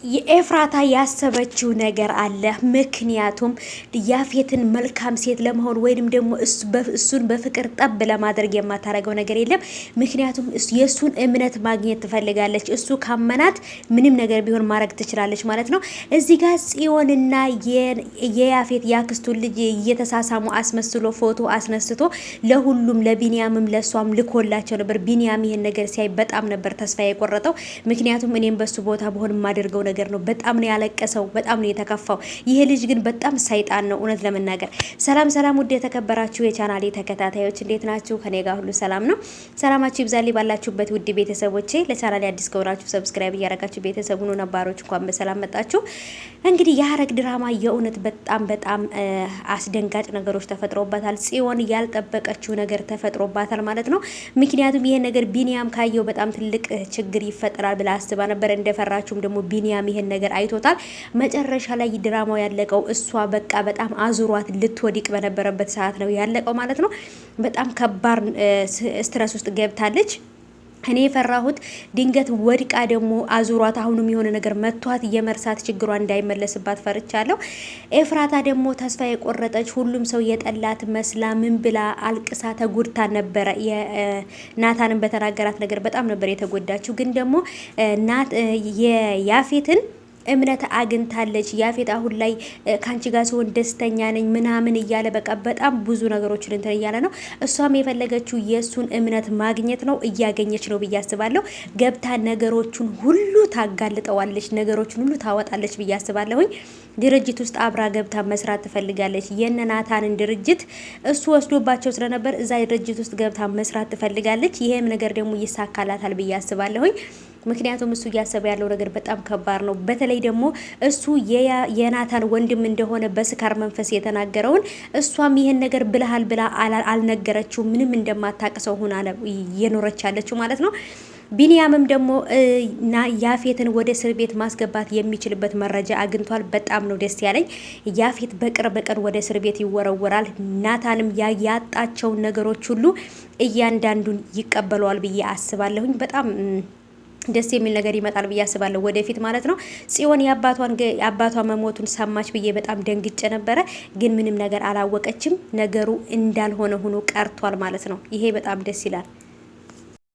የኤፍራታ ያሰበችው ነገር አለ። ምክንያቱም ያፌትን መልካም ሴት ለመሆን ወይንም ደግሞ እሱን በፍቅር ጠብ ለማድረግ የማታረገው ነገር የለም። ምክንያቱም የእሱን እምነት ማግኘት ትፈልጋለች። እሱ ካመናት ምንም ነገር ቢሆን ማድረግ ትችላለች ማለት ነው። እዚህ ጋር ጽዮንና የያፌት ያክስቱን ልጅ እየተሳሳሙ አስመስሎ ፎቶ አስነስቶ ለሁሉም ለቢንያምም ለሷም ልኮላቸው ነበር። ቢንያም ይሄን ነገር ሲያይ በጣም ነበር ተስፋ የቆረጠው። ምክንያቱም እኔም በሱ ቦታ በሆን የማደርገው ነገር ነው። በጣም ነው ያለቀሰው፣ በጣም ነው የተከፋው። ይሄ ልጅ ግን በጣም ሰይጣን ነው እውነት ለመናገር። ሰላም ሰላም፣ ውድ የተከበራችሁ የቻናሌ ተከታታዮች እንዴት ናችሁ? ከኔ ጋር ሁሉ ሰላም ነው። ሰላማችሁ ይብዛልኝ ባላችሁበት ውድ ቤተሰቦቼ። ለቻናሌ አዲስ ከሆናችሁ ሰብስክራይብ እያደረጋችሁ ቤተሰብ ሁኑ። ነባሮች እንኳን በሰላም መጣችሁ። እንግዲህ የሐረግ ድራማ የእውነት በጣም አስደንጋጭ ነገሮች ተፈጥሮባታል። ጽዮን ያልጠበቀችው ነገር ተፈጥሮባታል ማለት ነው። ምክንያቱም ይሄ ነገር ቢንያም ካየው በጣም ትልቅ ችግር ይፈጠራል ብላ አስባ ነበር። እንደፈራችሁም ደግሞ ቢንያም ይሄን ነገር አይቶታል። መጨረሻ ላይ ድራማው ያለቀው እሷ በቃ በጣም አዙሯት ልትወድቅ በነበረበት ሰዓት ነው ያለቀው ማለት ነው። በጣም ከባድ ስትረስ ውስጥ ገብታለች። እኔ የፈራሁት ድንገት ወድቃ ደግሞ አዙሯት አሁንም የሆነ ነገር መቷት የመርሳት ችግሯ እንዳይመለስባት ፈርቻለሁ። ኤፍራታ ደግሞ ተስፋ የቆረጠች ሁሉም ሰው የጠላት መስላ ምን ብላ አልቅሳ ተጎድታ ነበረ። ናታንን በተናገራት ነገር በጣም ነበር የተጎዳችው። ግን ደግሞ የያፌትን እምነት አግኝታለች። ያፌት አሁን ላይ ካንቺ ጋር ሲሆን ደስተኛ ነኝ ምናምን እያለ በቃ በጣም ብዙ ነገሮችን እንትን እያለ ነው። እሷም የፈለገችው የሱን እምነት ማግኘት ነው። እያገኘች ነው ብዬ አስባለሁ። ገብታ ነገሮቹን ሁሉ ታጋልጠዋለች፣ ነገሮችን ሁሉ ታወጣለች ብዬ አስባለሁኝ። ድርጅት ውስጥ አብራ ገብታ መስራት ትፈልጋለች። የነናታንን ድርጅት እሱ ወስዶባቸው ስለነበር እዛ ድርጅት ውስጥ ገብታ መስራት ትፈልጋለች። ይሄም ነገር ደግሞ ይሳካላታል ብዬ አስባለሁኝ። ምክንያቱም እሱ እያሰበ ያለው ነገር በጣም ከባድ ነው። በተለይ ደግሞ እሱ የናታን ወንድም እንደሆነ በስካር መንፈስ የተናገረውን እሷም ይሄን ነገር ብለሃል ብላ አልነገረችው። ምንም እንደማታቅሰው ሆና የኖረች ያለችው ማለት ነው። ቢንያምም ደግሞ ያፌትን ወደ እስር ቤት ማስገባት የሚችልበት መረጃ አግኝቷል። በጣም ነው ደስ ያለኝ። ያፌት በቅርብ ቀን ወደ እስር ቤት ይወረወራል። ናታንም ያጣቸውን ነገሮች ሁሉ እያንዳንዱን ይቀበለዋል ብዬ አስባለሁኝ። በጣም ደስ የሚል ነገር ይመጣል ብዬ አስባለሁ ወደፊት ማለት ነው። ጽዮን የአባቷ መሞቱን ሰማች ብዬ በጣም ደንግጬ ነበረ። ግን ምንም ነገር አላወቀችም። ነገሩ እንዳልሆነ ሆኖ ቀርቷል ማለት ነው። ይሄ በጣም ደስ ይላል።